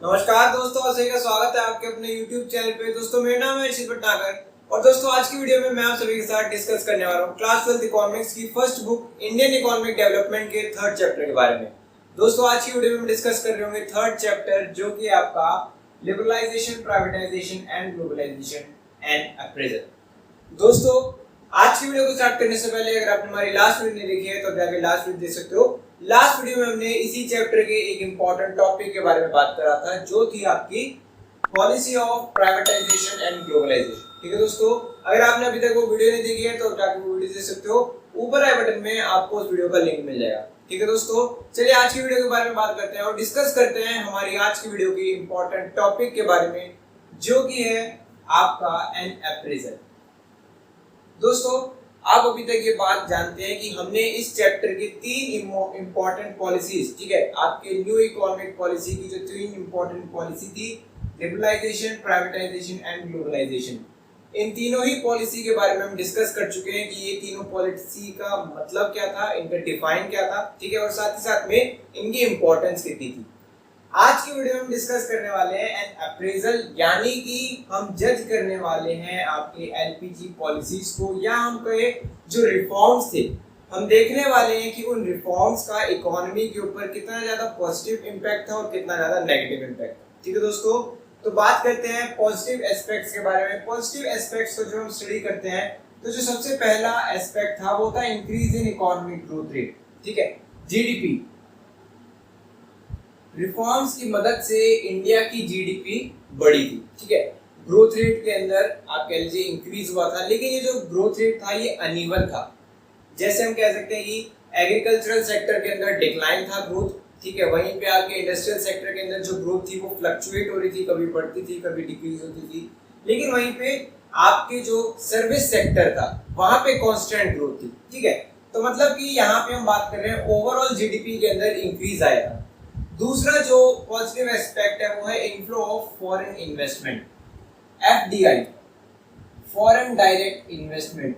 नमस्कार दोस्तों, आप सभी का स्वागत है आपके अपने YouTube चैनल पे। दोस्तों मेरा नाम है अर्षित भटनागर और दोस्तों आज की वीडियो में मैं आप सभी के साथ डिस्कस करने वाला हूँ क्लास 12 इकोनॉमिक्स की first book Indian economic development के थर्ड चैप्टर के बारे में। दोस्तों आज की वीडियो में डिस्कस कर रहे होंगे थर्ड चैप्टर जो कि आपका liberalisation, privatisation and globalisation and appraisal. दोस्तों आज की वीडियो को स्टार्ट करने से पहले अगर आपने हमारी लास्ट वीडियो नहीं देखी है तो जाके लास्ट वीडियो देख सकते हो। लास्ट वीडियो में हमने इसी चैप्टर के एक इंपॉर्टेंट टॉपिक के बारे में बात करा था जो थी आपकी policy of privatisation and globalisation. ठीक है दोस्तों, अगर आपने अभी तक वो वीडियो नहीं देखी है तो जाके वो वीडियो देख सकते हो। ऊपर आई बटन में आपको उस वीडियो का लिंक मिल जाएगा। ठीक है दोस्तों, चलिए आज की वीडियो के बारे में बात करते हैं और डिस्कस करते हैं हमारी आज की वीडियो की इंपॉर्टेंट टॉपिक के बारे में जो कि है आपका एन अप्रेजल। दोस्तों आप अभी तक ये बात जानते हैं कि हमने इस चैप्टर की तीन इंपॉर्टेंट पॉलिसीज, ठीक है, आपके न्यू इकोनॉमिक पॉलिसी की जो तीन इंपॉर्टेंट पॉलिसी थी, लिबरलाइजेशन, प्राइवेटाइजेशन एंड ग्लोबलाइजेशन, इन तीनों ही पॉलिसी के बारे में हम डिस्कस कर चुके हैं कि ये तीनों पॉलिसी का मतलब क्या था, इनका डिफाइन क्या था, ठीक है, और साथ ही साथ में इनकी इंपॉर्टेंस कितनी थी। आज की वीडियो में हम डिस्कस करने वाले हैं एन अप्रेजल, यानी कि हम जज करने वाले हैं आपके एलपीजी पॉलिसीज को, या हम कहे जो रिफॉर्म्स थे, हम देखने वाले हैं कि उन रिफॉर्म्स का इकोनॉमी के ऊपर कितना ज्यादा पॉजिटिव इंपैक्ट था और कितना ज्यादा नेगेटिव इंपैक्ट था। ठीक है दोस्तों, तो बात करते हैं पॉजिटिव एस्पेक्ट्स के बारे में। पॉजिटिव एस्पेक्ट्स को जो हम स्टडी करते हैं तो जो सबसे पहला एस्पेक्ट था वो था increase in economic growth rate, ठीक है, जीडीपी। रिफॉर्म्स की मदद से इंडिया की जीडीपी बढ़ी थी, ठीक है, ग्रोथ रेट के अंदर आप कह लीजिए इंक्रीज हुआ था, लेकिन ये जो ग्रोथ रेट था ये अनइवन था। जैसे हम कह सकते हैं कि एग्रीकल्चरल सेक्टर के अंदर डिक्लाइन था ग्रोथ, ठीक है, वहीं पे आपके इंडस्ट्रियल सेक्टर के अंदर जो ग्रोथ थी वो फ्लक्चुएट हो रही थी, कभी बढ़ती थी कभी डिक्रीज होती थी, लेकिन वहीं पे आपके जो सर्विस सेक्टर था वहां पे कांस्टेंट ग्रोथ थी। ठीक है, तो मतलब कि यहाँ पे हम बात कर रहे हैं ओवरऑल जीडीपी के अंदर इंक्रीज आएगा। दूसरा जो पॉजिटिव एस्पेक्ट है वो है inflow of foreign investment, FDI, foreign direct investment.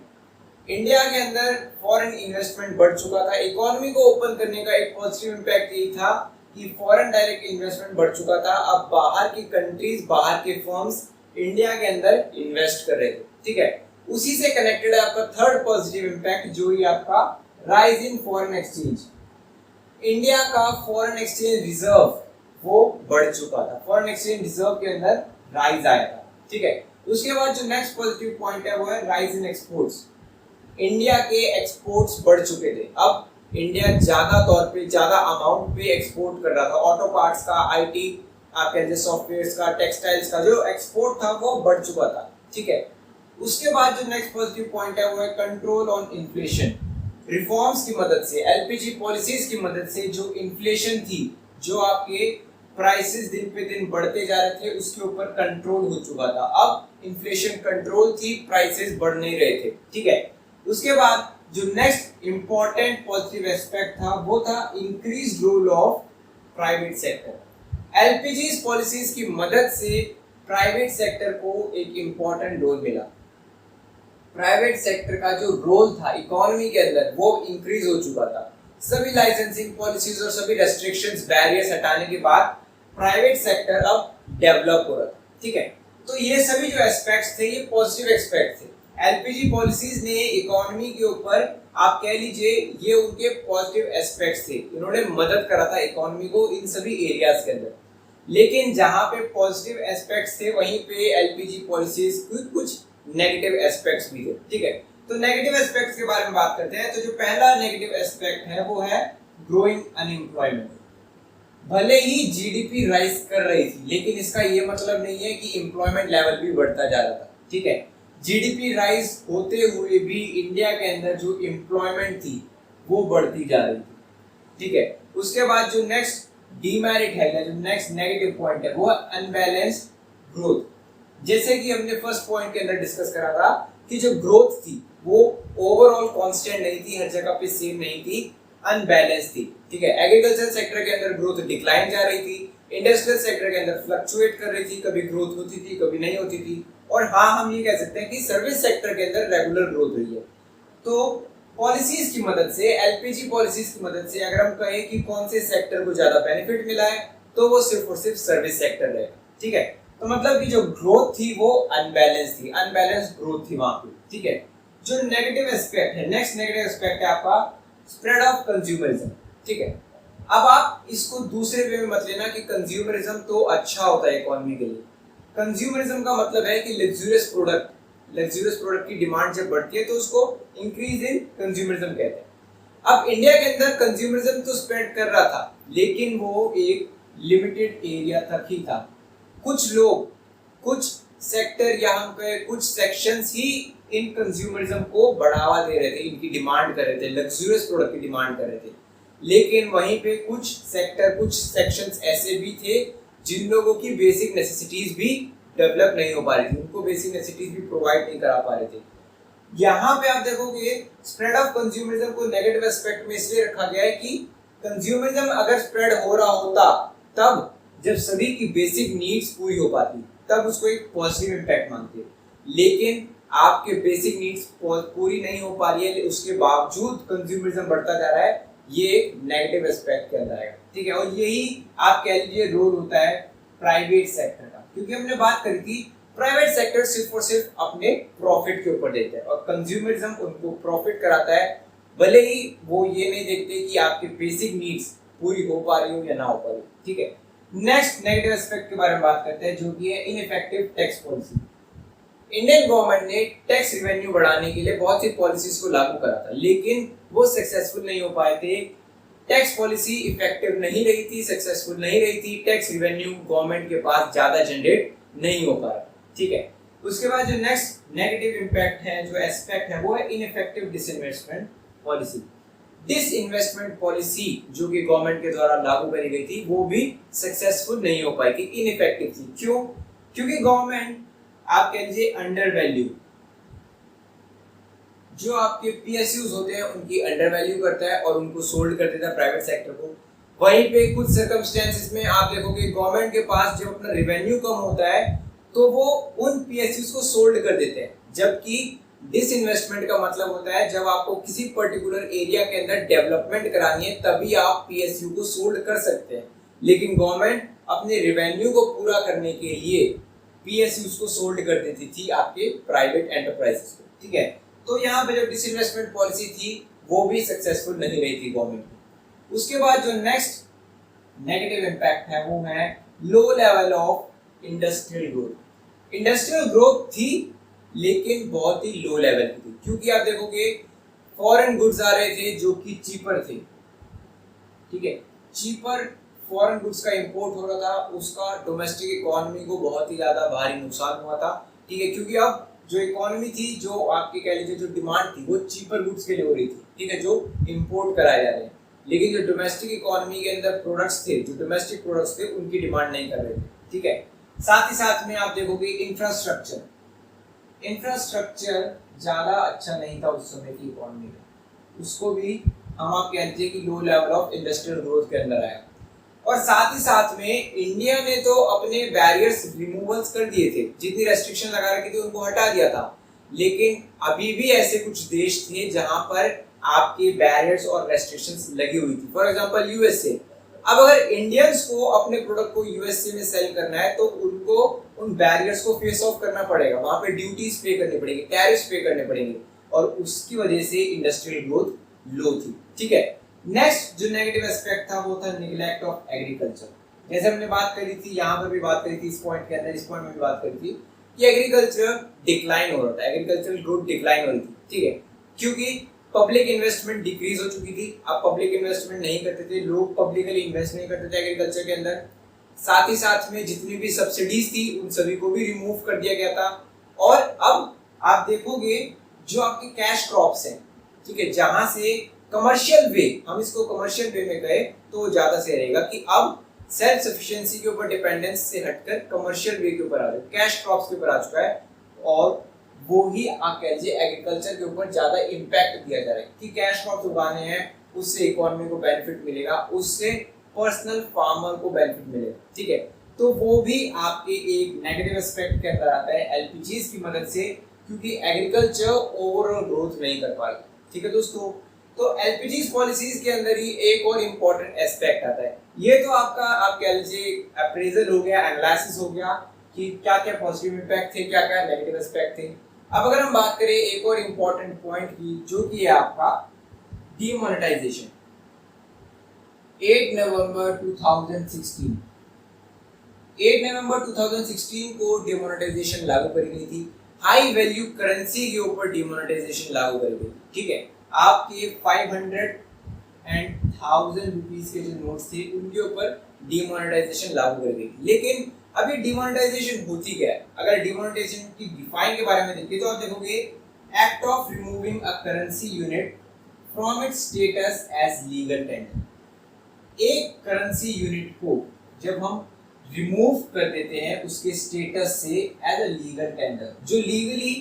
India के अंदर फॉरेन इन्वेस्टमेंट बढ़ चुका था। इकोनॉमी को ओपन करने का एक पॉजिटिव इंपैक्ट यही था कि फॉरेन डायरेक्ट इन्वेस्टमेंट बढ़ चुका था। अब बाहर की कंट्रीज, बाहर के फर्म्स इंडिया के अंदर इन्वेस्ट कर रहे थे, ठीक है। उसी से कनेक्टेड है आपका थर्ड पॉजिटिव इंपैक्ट जो ही आपका rise in foreign exchange. India का फॉरेन एक्सचेंज रिजर्व वो बढ़ चुका था, फॉरेन एक्सचेंज रिजर्व के अंदर राइज आया था, ठीक है। उसके बाद जो नेक्स्ट पॉजिटिव पॉइंट है वो है राइज इन एक्सपोर्ट्स। इंडिया के एक्सपोर्ट्स बढ़ चुके थे, अब इंडिया ज्यादा तौर पे, ज्यादा अमाउंट पे एक्सपोर्ट कर रहा था। ऑटो पार्ट्स का, आईटी, आप कह लीजिए सॉफ्टवेयर्स का, टेक्सटाइल्स का जो एक्सपोर्ट था वो बढ़ चुका था, ठीक है। उसके बाद जो नेक्स्ट पॉजिटिव पॉइंट है वो है कंट्रोल ऑन इन्फ्लेशन। रिफॉर्म्स की मदद से, एलपीजी पॉलिसीज की मदद से जो इन्फ्लेशन थी, जो आपके प्राइसेस दिन पे दिन बढ़ते जा रहे थे, उसके ऊपर कंट्रोल हो चुका था। अब इन्फ्लेशन कंट्रोल थी, प्राइसेस बढ़ नहीं रहे थे, ठीक है। उसके बाद जो नेक्स्ट इंपॉर्टेंट पॉजिटिव एस्पेक्ट था वो था increase role of private sector. LPG policies की मदद से प्राइवेट सेक्टर को एक इंपॉर्टेंट रोल मिला। प्राइवेट सेक्टर का जो रोल था इकोनॉमी के अंदर वो इंक्रीज हो चुका था। सभी लाइसेंसिंग पॉलिसीज और सभी रेस्ट्रिक्शंस, बैरियर्स हटाने के बाद प्राइवेट सेक्टर अब डेवलप हो रहा था, ठीक है। तो ये सभी जो एस्पेक्ट्स थे ये पॉजिटिव एस्पेक्ट थे। एलपीजी पॉलिसीज ने इकोनॉमी के ऊपर, आप कह लीजिए, ये उनके पॉजिटिव एस्पेक्ट्स थे, इन्होंने मदद करा था इकोनॉमी को इन सभी एरियाज के अंदर। लेकिन जहां पे पॉजिटिव एस्पेक्ट्स थे वहीं पे एलपीजी पॉलिसीज कुछ नेगेटिव एस्पेक्ट्स भी थे, ठीक है। तो नेगेटिव एस्पेक्ट्स के बारे में बात करते हैं। तो जो पहला नेगेटिव एस्पेक्ट है वो है ग्रोइंग अनएम्प्लॉयमेंट। भले ही जीडीपी राइज कर रही थी लेकिन इसका ये मतलब नहीं है कि एम्प्लॉयमेंट लेवल भी बढ़ता जा रहा था, ठीक है। जीडीपी राइज होते हुए भी इंडिया के अंदर जो एम्प्लॉयमेंट थी वो बढ़ती जा रही थी, ठीक है। उसके बाद जो नेक्स्ट डीमेरिट है या जो नेक्स्ट नेगेटिव पॉइंट है वो अनबैलेंस्ड ग्रोथ। जैसे कि हमने फर्स्ट पॉइंट के अंदर डिस्कस करा था कि जो ग्रोथ थी वो ओवरऑल कांस्टेंट नहीं थी, हर जगह पे सेम नहीं थी, अनबैलेंस थी, ठीक है। एग्रीकल्चर सेक्टर के अंदर ग्रोथ डिक्लाइन जा रही थी, इंडस्ट्रियल सेक्टर के अंदर फ्लक्चुएट कर रही थी, कभी ग्रोथ होती थी कभी नहीं होती थी, और हाँ हम ये कह सकते हैं कि सर्विस सेक्टर के अंदर रेगुलर ग्रोथ हुई है। तो पॉलिसीज की मदद से, एलपीजी पॉलिसीज की मदद से अगर हम कहें कि कौन से सेक्टर को ज्यादा बेनिफिट मिला है तो वो सिर्फ और सिर्फ सर्विस सेक्टर रहेगा। ठीक है, तो मतलब कि जो ग्रोथ थी वो अनबैलेंस थी, अनबैलेंस ग्रोथ थी वहां पे। ठीक है, जो नेगेटिव एस्पेक्ट है, नेक्स्ट नेगेटिव एस्पेक्ट है आपका स्प्रेड ऑफ कंज्यूमरिज्म। ठीक है, अब आप इसको दूसरे वे में मत लेना कि कंज्यूमरिज्म तो अच्छा होता है इकोनॉमी के लिए। कंज्यूमरिज्म का मतलब है कि लग्जूरियस प्रोडक्ट की डिमांड जब बढ़ती है तो उसको इंक्रीज इन कंज्यूमरिज्म कहते हैं। अब इंडिया के अंदर कंज्यूमरिज्म तो स्प्रेड कर रहा था, लेकिन वो एक लिमिटेड एरिया तक ही था। कुछ लोग, कुछ सेक्टर या हम कहें कुछ सेक्शंस ही इन कंज्यूमरिज्म को बढ़ावा दे रहे थे, इनकी डिमांड कर रहे थे, लग्जूरियस प्रोडक्ट की डिमांड कर रहे थे। लेकिन वहीं पे कुछ सेक्टर, कुछ सेक्शंस ऐसे भी थे जिन लोगों की बेसिक नेसेसिटीज भी डेवलप नहीं हो पा रही थी, उनको बेसिक नेसेसिटीज भी प्रोवाइड नहीं करा पा रहे थे। यहाँ पे आप देखोगे स्प्रेड ऑफ कंज्यूमरिज्म को नेगेटिव एस्पेक्ट में इसलिए रखा गया है कि कंज्यूमरिज्म अगर स्प्रेड हो रहा होता तब जब सभी की बेसिक नीड्स पूरी हो पाती तब उसको एक पॉजिटिव इम्पैक्ट मानते, लेकिन आपके बेसिक नीड्स पूरी नहीं हो पा रही है, उसके बावजूद कंज्यूमरिज्म बढ़ता जा रहा है, ये एक नेगेटिव एस्पेक्ट के अंदर आएगा। ठीक है, और यही आप कह लीजिए रोल होता है प्राइवेट सेक्टर का, क्योंकि हमने बात करी थी प्राइवेट सेक्टर सिर्फ और सिर्फ अपने प्रॉफिट के ऊपर देखता है और कंज्यूमरिज्म उनको प्रॉफिट कराता है, भले ही वो ये नहीं देखते कि आपके बेसिक नीड्स पूरी हो पा रही हो या ना हो पा रही। ठीक है, नेक्स्ट नेगेटिव एस्पेक्ट के बारे में बात करते हैं, जो कि है ineffective tax policy. Indian government ने टैक्स रेवेन्यू बढ़ाने के लिए बहुत सी पॉलिसीज को लागू करा था, लेकिन वो सक्सेसफुल नहीं हो पाए थे। टैक्स पॉलिसी इफेक्टिव नहीं रही थी, सक्सेसफुल नहीं रही थी, टैक्स रेवेन्यू गवर्नमेंट के पास ज्यादा जनरेट नहीं हो पा रहा। ठीक है, उसके बाद जो नेक्स्ट नेगेटिव इंपैक्ट है, जो एस्पेक्ट है, वो है ineffective disinvestment policy. Disinvestment policy जो कि गवर्नमेंट के द्वारा लागू करी गई थी, वो भी सक्सेसफुल नहीं हो पाई थी, इनइफेक्टिव थी। क्यों? क्योंकि गवर्नमेंट, आप कह लीजिए अंडर वैल्यू, जो आपके पीएसयूज होते हैं उनकी अंडर वैल्यू करता है और उनको सोल्ड कर देता है प्राइवेट सेक्टर को। वहीं पे कुछ सर्कमस्टेंसेस में आप देखोगे गवर्नमेंट के पास जब अपना रेवेन्यू कम होता है तो वो उन पीएसयूज को सोल्ड कर देते हैं, जबकि डिसइन्वेस्टमेंट का मतलब होता है जब आपको किसी पर्टिकुलर एरिया के अंदर डेवलपमेंट करानी है तभी आप पीएसयू को सोल्ड कर सकते हैं, लेकिन गवर्नमेंट अपने रेवेन्यू को पूरा करने के लिए पीएसयूज को सोल्ड कर देती थी आपके प्राइवेट एंटरप्राइजेस को। ठीक है, तो यहाँ पे जो डिसइन्वेस्टमेंट पॉलिसी थी वो भी सक्सेसफुल नहीं रही थी गवर्नमेंट की। उसके बाद जो नेक्स्ट नेगेटिव इंपैक्ट है वो है low level of industrial growth. Industrial growth थी लेकिन बहुत ही लो लेवल की थी, क्योंकि आप देखोगे फॉरेन गुड्स आ रहे थे जो कि चीपर थे। ठीक है, चीपर फॉरेन गुड्स का इंपोर्ट हो रहा था, उसका डोमेस्टिक इकोनॉमी को बहुत ही ज्यादा भारी नुकसान हुआ था। ठीक है, क्योंकि अब जो इकोनॉमी थी, जो आपकी कह लीजिए जो डिमांड थी वो चीपर गुड्स के लिए हो रही थी। ठीक है, जो इंपोर्ट कराए जा रहे हैं, लेकिन जो डोमेस्टिक इकोनॉमी के अंदर प्रोडक्ट्स थे, जो डोमेस्टिक प्रोडक्ट्स थे, उनकी डिमांड नहीं कर रहे थे। ठीक है, साथ ही साथ में आप देखोगे इंफ्रास्ट्रक्चर ज्यादा अच्छा नहीं था उस समय की इकोनॉमी में, उसको भी हम आप कहते हैं कि low level of industrial growth के अंदर आया। और साथ ही साथ में इंडिया ने तो अपने बैरियर्स रिमूवल्स कर दिए थे, जितनी रेस्ट्रिक्शन लगा रखी थी उनको हटा दिया था, लेकिन अभी भी ऐसे कुछ देश थे जहां पर आपके बैरियर्स और रेस्ट्रिक्शंस लगी हुई थी। For example USA. अब अगर इंडियंस को अपने प्रोडक्ट को यूएसए में सेल करना है तो उनको उन बैरियर्स को फेस ऑफ करना पड़ेगा, वहां पे ड्यूटीज पे करनी पड़ेगी, टैरिफ्स पे करने पड़ेंगे, और उसकी वजह से इंडस्ट्रियल ग्रोथ लो थी। ठीक है, नेक्स्ट जो नेगेटिव एस्पेक्ट था वो था नेग्लेक्ट ऑफ एग्रीकल्चर। जैसे हमने बात करी थी, यहाँ पर भी बात करी थी, इस पॉइंट के अंदर, इस पॉइंट में भी बात करी थी कि एग्रीकल्चर डिक्लाइन हो रहा था, एग्रीकल्चरल ग्रोथ डिक्लाइन हो रही थी। ठीक है, क्योंकि पब्लिक इन्वेस्टमेंट डिक्रीज हो चुकी थी, अब पब्लिक इन्वेस्टमेंट नहीं करते थे लोग, पब्लिकली इन्वेस्ट नहीं करते थे एग्रीकल्चर के अंदर। साथ ही साथ में जितनी भी सब्सिडीज थी उन सभी को भी रिमूव कर दिया गया था। और अब आप देखोगे जो आपके कैश क्रॉप्स हैं, ठीक है, जहां से कमर्शियल वे, हम इसको कमर्शियल वे में कहें तो ज्यादा सही रहेगा कि अब सेल्फ सफिशिएंसी के ऊपर डिपेंडेंस से हटकर कमर्शियल वे के ऊपर आ चुका है, कैश क्रॉप्स के ऊपर आ चुका है, और वो ही आप कह लीजिए एग्रीकल्चर के ऊपर ज्यादा इम्पैक्ट दिया जा रहा है कि कैश क्रॉप्स उगाने हैं, उससे इकोनॉमी को बेनिफिट मिलेगा, उससे पर्सनल फार्मर को बेनिफिट मिलेगा। ठीक है, तो वो भी आपके एक नेगेटिव एस्पेक्ट के अंदर आता है एलपीजीज की मदद से, क्योंकि एग्रीकल्चर ओवरऑल ग्रोथ नहीं कर पा रही। ठीक है दोस्तों, तो एलपीजी पॉलिसीज के अंदर ही एक और इम्पोर्टेंट एस्पेक्ट आता है। ये तो आपका आप कह लीजिए अप्रेजल हो गया, एनालिसिस हो गया कि क्या क्या पॉजिटिव इम्पैक्ट थे, क्या क्या नेगेटिव एस्पेक्ट थे। अब अगर हम बात करें एक और इम्पोर्टेंट पॉइंट की, जो कि है आपका डीमोनेटाइजेशन। 8 नवंबर 2016 को डीमोनेटाइजेशन लागू करी गई थी। हाई वैल्यू करेंसी के ऊपर डीमोनेटाइजेशन लागू करी गई, ठीक है। आपके 500 एंड 1000 रुपीस के जो नोट्स थे उनके ऊपर डीमोनेटाइजेशन लागू करी गई। लेकिन अब ये डीमोनेटाइजेशन होती क्या है? अगर डीमोनेटाइजेशन की डिफाइन के बारे में देखें तो आप देखोगे act of removing a currency unit from its status as legal tender. एक करेंसी यूनिट को जब हम रिमूव कर देते हैं उसके स्टेटस से एज अ लीगल टेंडर, जो लीगली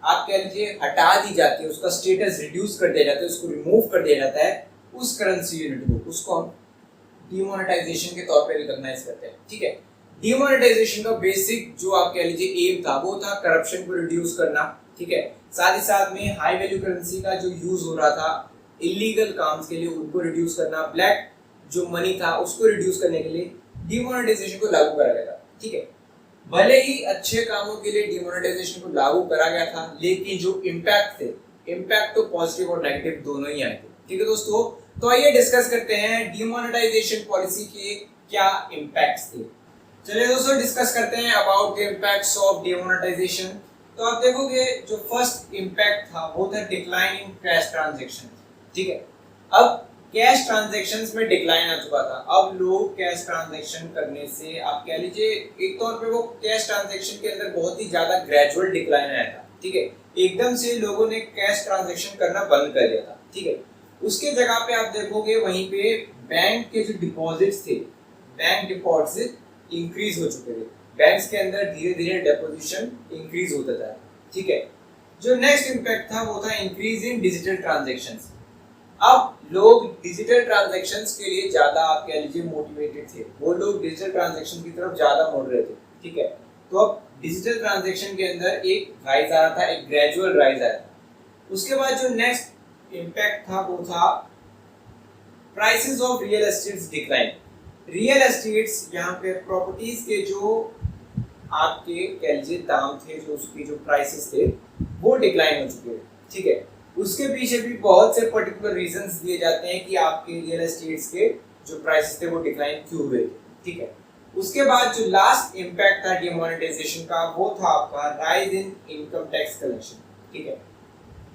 आप कह लीजिए हटा दी जाती है, उसका स्टेटस रिड्यूस कर दिया जाता है, उसको रिमूव कर दिया जाता है, उस करेंसी यूनिट को, उसको हम डीमोनेटाइजेशन के तौर पे रिकॉग्नाइज करते हैं, ठीक है। डीमोनेटाइजेशन का बेसिक जो आप कह लीजिए एम था वो था करप्शन को रिड्यूस करना, ठीक है। साथ ही साथ में हाई वैल्यू करेंसी का जो यूज हो रहा था इलीगल काम्स के लिए उनको रिड्यूस करना, ब्लैक जो मनी था उसको रिड्यूस करने के लिए डीमोनेटाइजेशन को लागू करा गया था, ठीक है। भले ही अच्छे कामों के लिए डीमोनेटाइजेशन को लागू करा गया था, लेकिन जो इम्पैक्ट थे, इम्पैक्ट तो पॉजिटिव और नेगेटिव दोनों ही आए थे, ठीक है दोस्तों। तो आइए डिस्कस करते हैं डीमोनेटाइजेशन पॉलिसी के क्या इम्पैक्ट्स थे। चलिए दोस्तों डिस्कस करते हैं about the impacts of demonetisation. तो आप देखोगे जो फर्स्ट इम्पैक्ट था वो था डिक्लाइन इन कैश ट्रांजैक्शन, ठीक है। अब कैश ट्रांजैक्शंस में डिक्लाइन आ चुका था। अब लोग कैश ट्रांजैक्शन करने से आप कह लीजिए एक तौर पे वो कैश ट्रांजैक्शन के अंदर बहुत ही ज्यादा ग्रेजुअल डिक्लाइन आया था, ठीक है। एकदम से लोगों ने कैश ट्रांजैक्शन करना बंद कर दिया था, ठीक है। उसके जगह पे आप देखोगे वहीं पे बैंक के जो डिपॉजिट्स थे, बैंक डिपॉजिट इंक्रीज हो चुके थे, बैंक्स के अंदर धीरे धीरे डिपॉजिशन इंक्रीज होता था, ठीक है। जो नेक्स्ट इम्पैक्ट था वो था इंक्रीज इन डिजिटल ट्रांजैक्शंस। अब लोग डिजिटल ट्रांजैक्शंस के लिए ज्यादा आप कह लीजिए मोटिवेटेड थे, वो लोग डिजिटल ट्रांजैक्शन की तरफ ज्यादा मुड़ रहे थे, ठीक है। तो अब डिजिटल ट्रांजैक्शन के अंदर एक राइज आ रहा था, एक ग्रेजुअल राइज आया था। उसके बाद जो नेक्स्ट इम्पैक्ट था वो था prices of real estates decline. Real estates यहाँ पे प्रॉपर्टीज के जो आपके कह लीजिए दाम थे, जो उसकी जो प्राइसेस थे वो डिक्लाइन हो चुके थे, ठीक है। उसके पीछे भी बहुत से पर्टिकुलर रीजंस दिए जाते हैं कि आपके रियल एस्टेट्स के जो प्राइसेस थे वो डिक्लाइन क्यों हुए, ठीक है। उसके बाद जो लास्ट इम्पैक्ट था डीमोनेटाइजेशन का वो था आपका rise in income tax collection, ठीक है।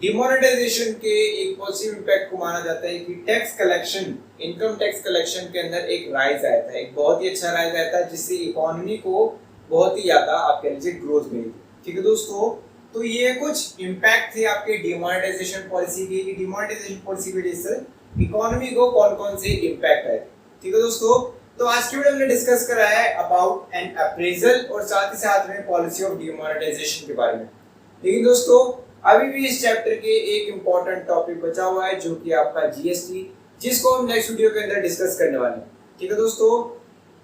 डीमोनेटाइजेशन के एक पॉजिटिव इम्पैक्ट को माना जाता है कि tax collection, income tax collection के अंदर एक राइज आया था, एक बहुत ही अच्छा राइज आया था, जिससे इकोनॉमी को बहुत ही ज्यादा आप कह लीजिए ग्रोथ मिली, ठीक है दोस्तों। तो ये कुछ इम्पैक्ट थे आपके डीमोनेटाइजेशन पॉलिसी के, डीमोनेटाइजेशन पॉलिसी की वजह से इकोनॉमी को कौन कौन से इम्पैक्ट आए, ठीक है दोस्तों। तो आज की वीडियो में डिस्कस करा है अबाउट एन अप्रेजल और साथ ही साथ में पॉलिसी ऑफ डीमोनेटाइजेशन के बारे में। लेकिन दोस्तों अभी भी इस चैप्टर के एक इम्पोर्टेंट टॉपिक बचा हुआ है जो कि आपका जीएसटी, जिसको हम नेक्स्ट वीडियो के अंदर डिस्कस करने वाले हैं, ठीक है दोस्तों।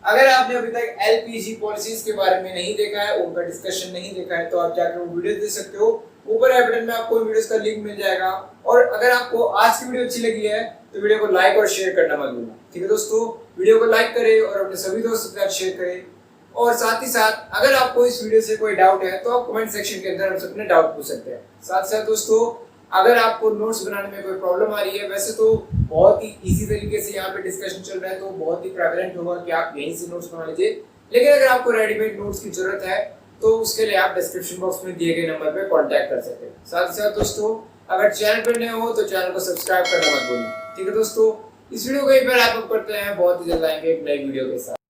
अगर आपने अभी तक एलपीजी पॉलिसीज के बारे में नहीं देखा है, उनका डिस्कशन नहीं देखा है, तो आप जाकर वो वीडियो देख सकते हो। ऊपर आई बटन में आपको वीडियोस का लिंक मिल जाएगा। और अगर आपको आज की वीडियो अच्छी लगी है तो वीडियो को लाइक और शेयर करना मत भूलना, ठीक है दोस्तों। वीडियो को लाइक करें और अपने सभी दोस्तों के साथ शेयर करें। और साथ ही साथ अगर आपको इस वीडियो से कोई डाउट है तो आप कमेंट सेक्शन के अंदर हमसे अपने डाउट पूछ सकते हैं। साथ साथ दोस्तों अगर आपको नोट्स बनाने में कोई प्रॉब्लम आ रही है, वैसे तो बहुत ही इजी तरीके से यहाँ पे डिस्कशन चल रहा है, तो बहुत ही प्रेवलेंट होगा कि आप यहीं से नोट्स बना लीजिए। लेकिन अगर आपको रेडीमेड नोट्स की जरूरत है तो उसके लिए आप डिस्क्रिप्शन बॉक्स में दिए गए नंबर पे कांटेक्ट कर सकते हैं। साथ ही साथ दोस्तों अगर चैनल पर नए हो तो चैनल को सब्सक्राइब करना मत भूलना, ठीक है दोस्तों। इस वीडियो को यहीं पर रैप अप करते हैं, बहुत ही जल्द आएंगे एक नई वीडियो के साथ।